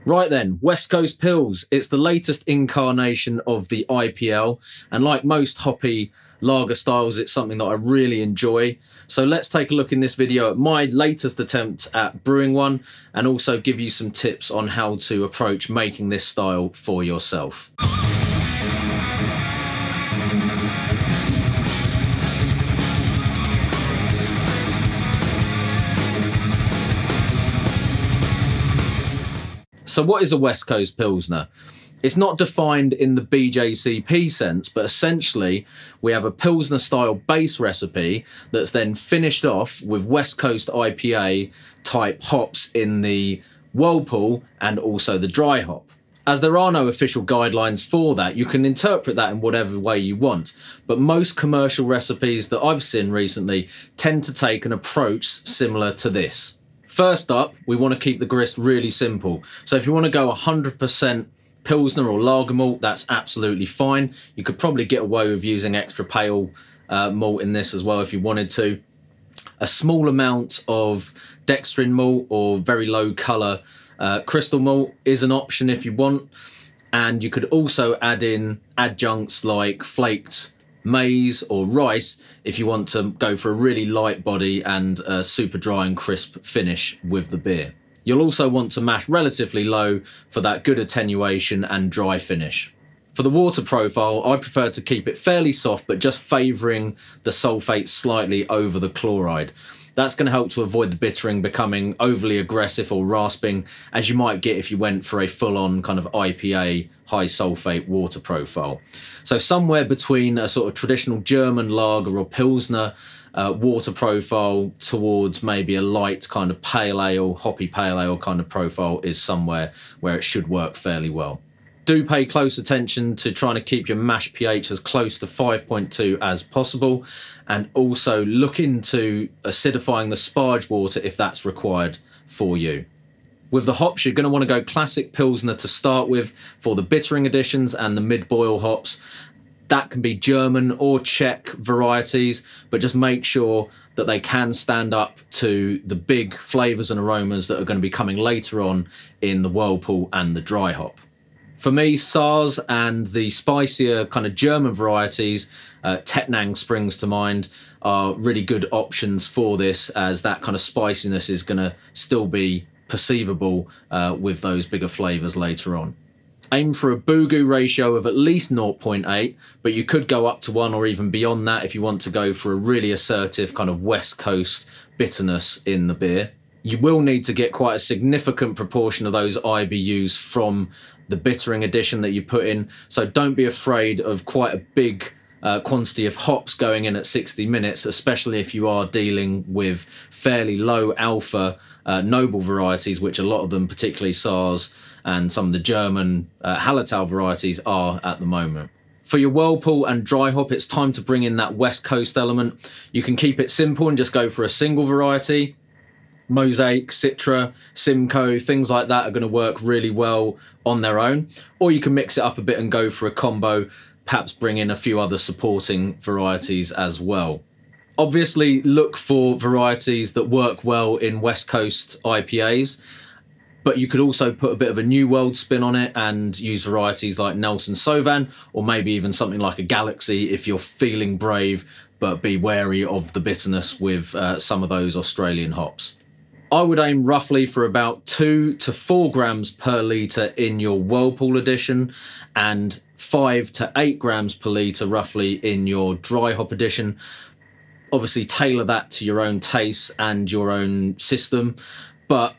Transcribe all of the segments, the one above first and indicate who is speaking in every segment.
Speaker 1: Right then, West Coast Pils. It's the latest incarnation of the IPL, and like most hoppy lager styles, it's something that I really enjoy. So let's take a look in this video at my latest attempt at brewing one, and also give you some tips on how to approach making this style for yourself. So what is a West Coast Pilsner? It's not defined in the BJCP sense, but essentially we have a Pilsner style base recipe that's then finished off with West Coast IPA type hops in the whirlpool and also the dry hop. As there are no official guidelines for that, you can interpret that in whatever way you want. But most commercial recipes that I've seen recently tend to take an approach similar to this. First up, we want to keep the grist really simple. So if you want to go 100% Pilsner or lager malt, that's absolutely fine. You could probably get away with using extra pale malt in this as well if you wanted to. A small amount of dextrin malt or very low colour crystal malt is an option if you want. And you could also add in adjuncts like flaked maize or rice if you want to go for a really light body and a super dry and crisp finish with the beer. You'll also want to mash relatively low for that good attenuation and dry finish. For the water profile, I prefer to keep it fairly soft, but just favouring the sulphate slightly over the chloride. That's going to help to avoid the bittering becoming overly aggressive or rasping, as you might get if you went for a full-on kind of IPA high sulphate water profile. So somewhere between a sort of traditional German lager or Pilsner water profile towards maybe a light kind of pale ale, hoppy pale ale kind of profile is somewhere where it should work fairly well. Do pay close attention to trying to keep your mash pH as close to 5.2 as possible, and also look into acidifying the sparge water if that's required for you. With the hops, you're going to want to go classic Pilsner to start with for the bittering additions and the mid-boil hops. That can be German or Czech varieties, but just make sure that they can stand up to the big flavours and aromas that are going to be coming later on in the whirlpool and the dry hop. For me, Saaz and the spicier kind of German varieties, Tettnang springs to mind, are really good options for this, as that kind of spiciness is going to still be perceivable with those bigger flavours later on. Aim for a Bugu ratio of at least 0.8, but you could go up to 1 or even beyond that if you want to go for a really assertive kind of West Coast bitterness in the beer. You will need to get quite a significant proportion of those IBUs from the bittering addition that you put in, so don't be afraid of quite a big quantity of hops going in at 60 minutes, especially if you are dealing with fairly low alpha noble varieties, which a lot of them, particularly Saaz and some of the German Hallertau varieties, are at the moment. For your whirlpool and dry hop, it's time to bring in that West Coast element. You can keep it simple and just go for a single variety. Mosaic, Citra, Simcoe, things like that are going to work really well on their own. Or you can mix it up a bit and go for a combo, perhaps bring in a few other supporting varieties as well. Obviously, look for varieties that work well in West Coast IPAs, but you could also put a bit of a New World spin on it and use varieties like Nelson Sauvin, or maybe even something like a Galaxy if you're feeling brave, but be wary of the bitterness with some of those Australian hops. I would aim roughly for about 2 to 4 grams per litre in your whirlpool edition, and 5 to 8 grams per litre roughly in your dry hop edition. Obviously tailor that to your own taste and your own system, but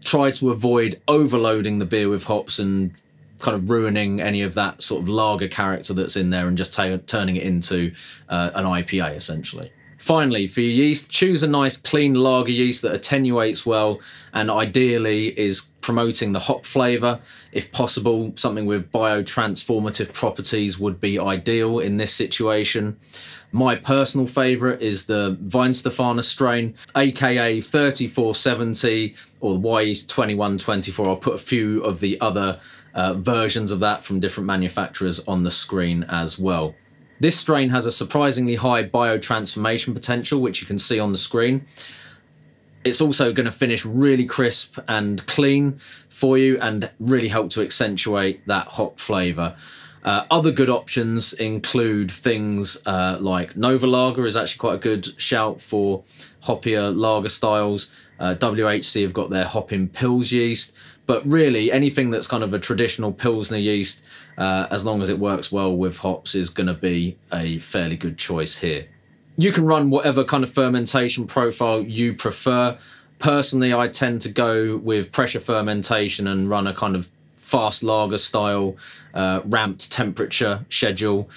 Speaker 1: try to avoid overloading the beer with hops and kind of ruining any of that sort of lager character that's in there, and just turning it into an IPA essentially. Finally, for your yeast, choose a nice clean lager yeast that attenuates well and ideally is promoting the hop flavour. If possible, something with biotransformative properties would be ideal in this situation. My personal favourite is the Weihenstephaner strain, aka 3470 or the Yeast 2124. I'll put a few of the other versions of that from different manufacturers on the screen as well. This strain has a surprisingly high biotransformation potential, which you can see on the screen. It's also going to finish really crisp and clean for you and really help to accentuate that hop flavour. Other good options include things like Novalager is actually quite a good shout for hoppier lager styles. WHC have got their hopping Pils yeast, but really anything that's kind of a traditional Pilsner yeast, as long as it works well with hops, is going to be a fairly good choice here. You can run whatever kind of fermentation profile you prefer. Personally, I tend to go with pressure fermentation and run a kind of fast lager style ramped temperature schedule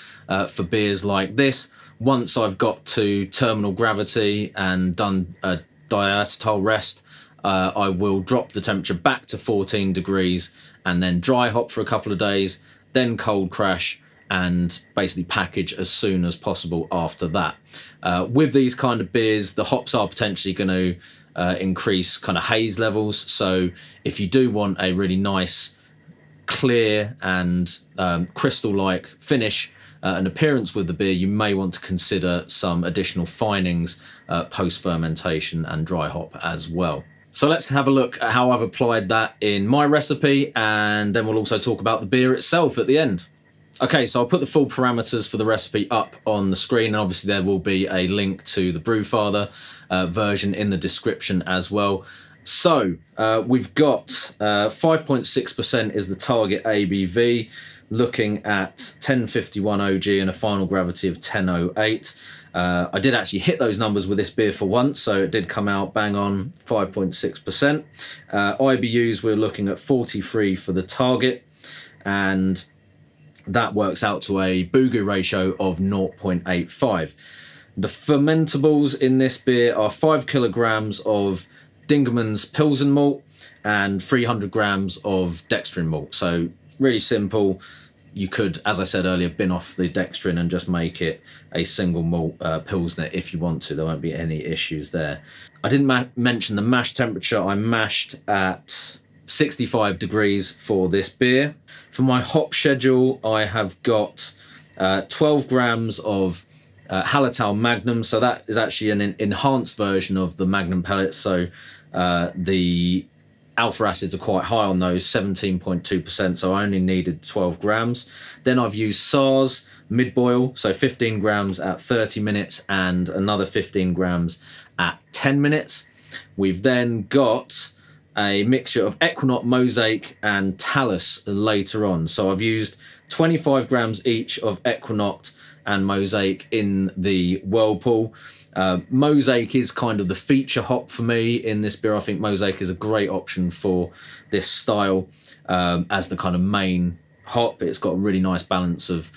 Speaker 1: for beers like this. Once I've got to terminal gravity and done a diacetyl rest, I will drop the temperature back to 14 degrees and then dry hop for a couple of days, then cold crash and basically package as soon as possible after that. With these kind of beers, the hops are potentially going to increase kind of haze levels. So if you do want a really nice, clear and crystal-like finish and appearance with the beer, you may want to consider some additional finings post-fermentation and dry hop as well. So let's have a look at how I've applied that in my recipe, and then we'll also talk about the beer itself at the end. Okay, so I'll put the full parameters for the recipe up on the screen, and obviously there will be a link to the Brewfather version in the description as well. So we've got 5.6% is the target ABV, looking at 1051 OG and a final gravity of 1008. I did actually hit those numbers with this beer for once, so it did come out bang on 5.6%. IBUs, we're looking at 43 for the target, and that works out to a Bugu ratio of 0.85. The fermentables in this beer are 5 kilograms of Dingerman's Pilsen malt and 300 grams of dextrin malt. So really simple. You could, as I said earlier, bin off the dextrin and just make it a single malt Pilsner if you want to. There won't be any issues there. I didn't mention the mash temperature. I mashed at 65 degrees for this beer. For my hop schedule, I have got 12 grams of Hallertau Magnum. So that is actually an enhanced version of the Magnum pellets. So the alpha acids are quite high on those, 17.2%, so I only needed 12 grams. Then I've used Saaz mid-boil, so 15 grams at 30 minutes and another 15 grams at 10 minutes. We've then got a mixture of Ekuanot, Mosaic and Talus later on. So I've used 25 grams each of Ekuanot and Mosaic in the whirlpool. Mosaic is kind of the feature hop for me in this beer. I think Mosaic is a great option for this style as the kind of main hop. It's got a really nice balance of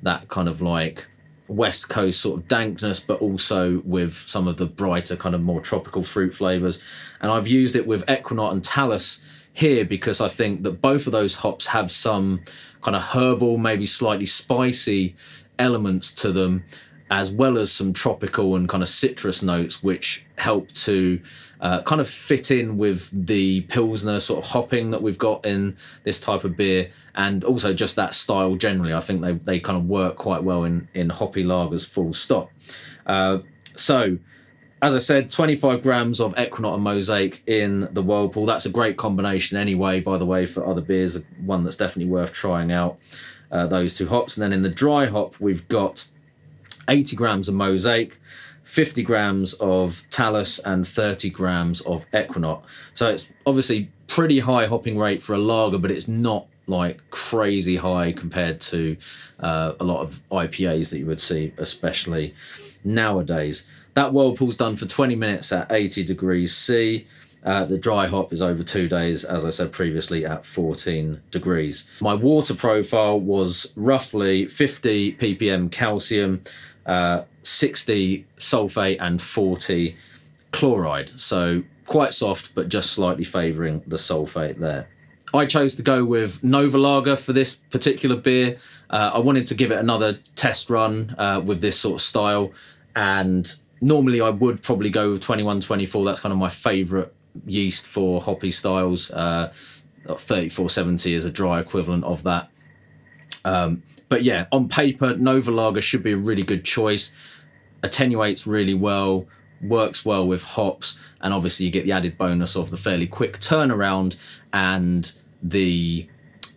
Speaker 1: that kind of like West Coast sort of dankness, but also with some of the brighter kind of more tropical fruit flavours. And I've used it with Ekuanot and Talus here because I think that both of those hops have some kind of herbal, maybe slightly spicy elements to them, as well as some tropical and kind of citrus notes, which help to kind of fit in with the Pilsner sort of hopping that we've got in this type of beer, and also just that style generally. I think they kind of work quite well in hoppy lagers, full stop. So, as I said, 25 grams of Ekuanot and Mosaic in the whirlpool. That's a great combination anyway, by the way, for other beers, one that's definitely worth trying out, those two hops. And then in the dry hop, we've got 80 grams of Mosaic, 50 grams of Talus and 30 grams of Ekuanot. So it's obviously pretty high hopping rate for a lager, but it's not like crazy high compared to a lot of IPAs that you would see, especially nowadays. That whirlpool's done for 20 minutes at 80 degrees C. The dry hop is over 2 days, as I said previously, at 14 degrees. My water profile was roughly 50 ppm calcium, 60 sulfate and 40 chloride. So quite soft, but just slightly favouring the sulfate there. I chose to go with Novalager for this particular beer. I wanted to give it another test run with this sort of style, and normally I would probably go with 2124. That's kind of my favourite yeast for hoppy styles. 3470 is a dry equivalent of that. But yeah, on paper, Novalager should be a really good choice. Attenuates really well, works well with hops, and obviously you get the added bonus of the fairly quick turnaround and the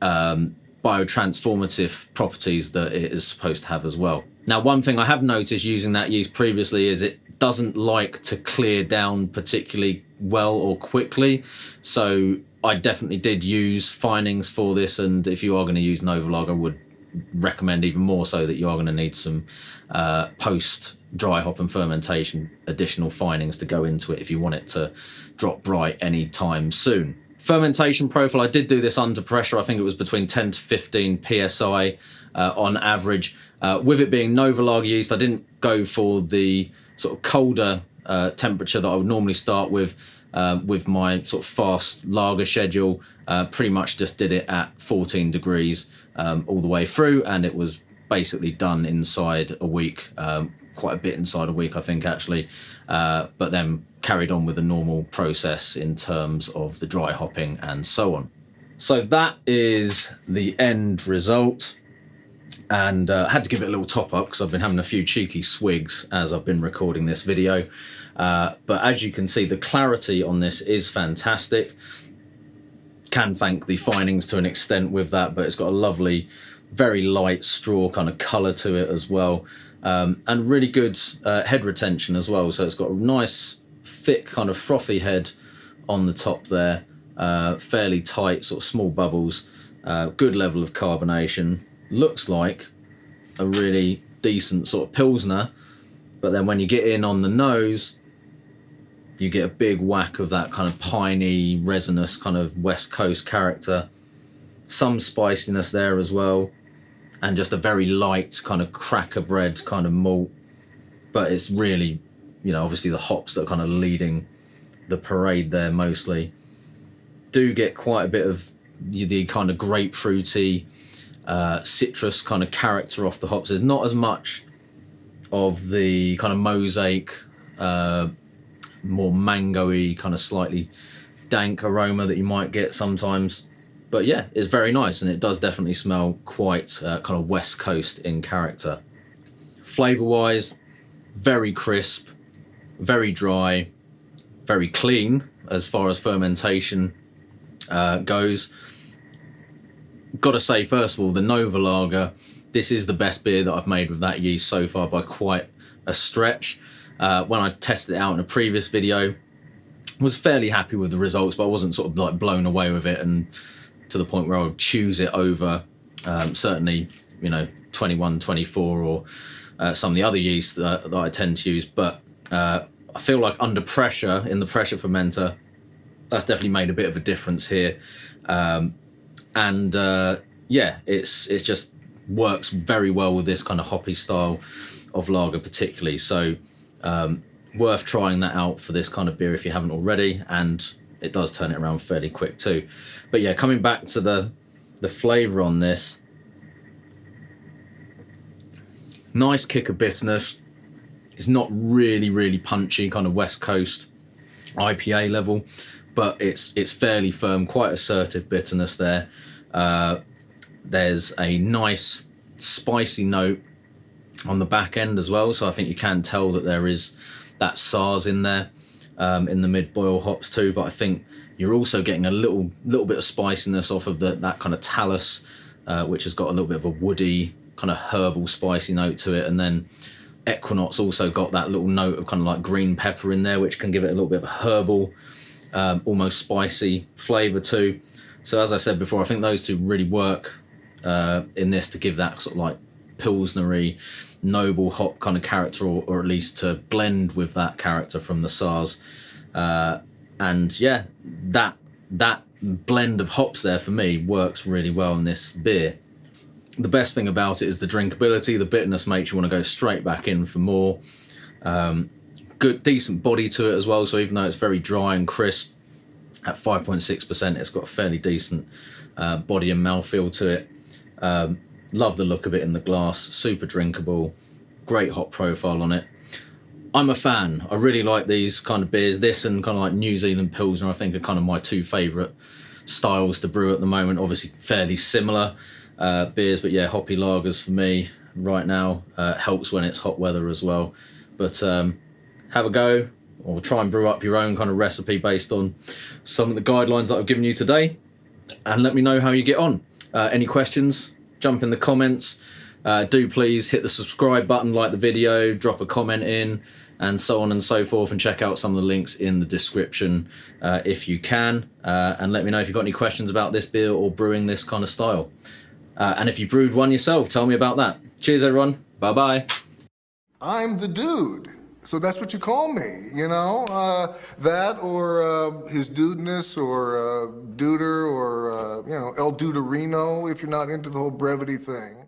Speaker 1: biotransformative properties that it is supposed to have as well. Now, one thing I have noticed using that yeast previously is it doesn't like to clear down particularly well or quickly. So I definitely did use finings for this, and if you are going to use Novalager, I would recommend even more so that you are going to need some post dry hop and fermentation additional finings to go into it if you want it to drop bright anytime soon. Fermentation profile, I did do this under pressure. I think it was between 10 to 15 psi on average. With it being Novalager yeast, I didn't go for the sort of colder temperature that I would normally start with my sort of fast lager schedule. Pretty much just did it at 14 degrees all the way through, and it was basically done inside a week, quite a bit inside a week, I think, actually, but then carried on with the normal process in terms of the dry hopping and so on. So that is the end result, and I had to give it a little top up because I've been having a few cheeky swigs as I've been recording this video, but as you can see, the clarity on this is fantastic. Can thank the finings to an extent with that, but it's got a lovely, very light straw kind of colour to it as well, and really good head retention as well. So it's got a nice thick kind of frothy head on the top there, fairly tight sort of small bubbles, good level of carbonation. Looks like a really decent sort of Pilsner, but then when you get in on the nose, you get a big whack of that kind of piney, resinous kind of West Coast character. Some spiciness there as well, and just a very light kind of cracker bread kind of malt. But it's really, you know, obviously the hops that are kind of leading the parade there mostly. Do get quite a bit of the kind of grapefruity, citrus kind of character off the hops. There's not as much of the kind of Mosaic, more mango-y, kind of slightly dank aroma that you might get sometimes. But yeah, it's very nice, and it does definitely smell quite kind of West Coast in character. Flavour-wise, very crisp, very dry, very clean as far as fermentation goes. Got to say, first of all, the Novalager, this is the best beer that I've made with that yeast so far by quite a stretch. When I tested it out in a previous video, was fairly happy with the results, but I wasn't sort of like blown away with it, and to the point where I would choose it over certainly, you know, 21, 24 or some of the other yeasts that I tend to use. But I feel like under pressure in the pressure fermenter, that's definitely made a bit of a difference here. Yeah, it's just works very well with this kind of hoppy style of lager particularly. So worth trying that out for this kind of beer if you haven't already, and it does turn it around fairly quick too. But yeah, coming back to the flavour on this, nice kick of bitterness. It's not really punchy, kind of West Coast IPA level, but it's fairly firm, quite assertive bitterness there. There's a nice spicy note on the back end as well, so I think you can tell that there is that Saaz in there, in the mid-boil hops too. But I think you're also getting a little bit of spiciness off of that kind of Talus, which has got a little bit of a woody kind of herbal spicy note to it, and then Ekuanot's also got that little note of kind of like green pepper in there, which can give it a little bit of a herbal, almost spicy flavour too. So as I said before, I think those two really work in this to give that sort of like Pilsnery, noble hop kind of character, or at least to blend with that character from the Saaz. And yeah, that blend of hops there for me works really well in this beer. The best thing about it is the drinkability. The bitterness makes you want to go straight back in for more. Good, decent body to it as well. So even though it's very dry and crisp, at 5.6%, it's got a fairly decent body and mouthfeel to it. Love the look of it in the glass, super drinkable, great hop profile on it. I'm a fan. I really like these kind of beers. This and kind of like New Zealand Pilsner, I think, are kind of my two favourite styles to brew at the moment. Obviously fairly similar beers, but yeah, hoppy lagers for me right now. Helps when it's hot weather as well. But have a go, or try and brew up your own kind of recipe based on some of the guidelines that I've given you today. and let me know how you get on. Any questions, jump in the comments. Do please hit the subscribe button, like the video, drop a comment in, and so on and so forth, and check out some of the links in the description if you can. And let me know if you've got any questions about this beer or brewing this kind of style. And if you brewed one yourself, tell me about that. Cheers, everyone. Bye-bye.
Speaker 2: I'm the dude. So that's what you call me, you know? That or his dudeness or duder or, you know, El Duderino if you're not into the whole brevity thing.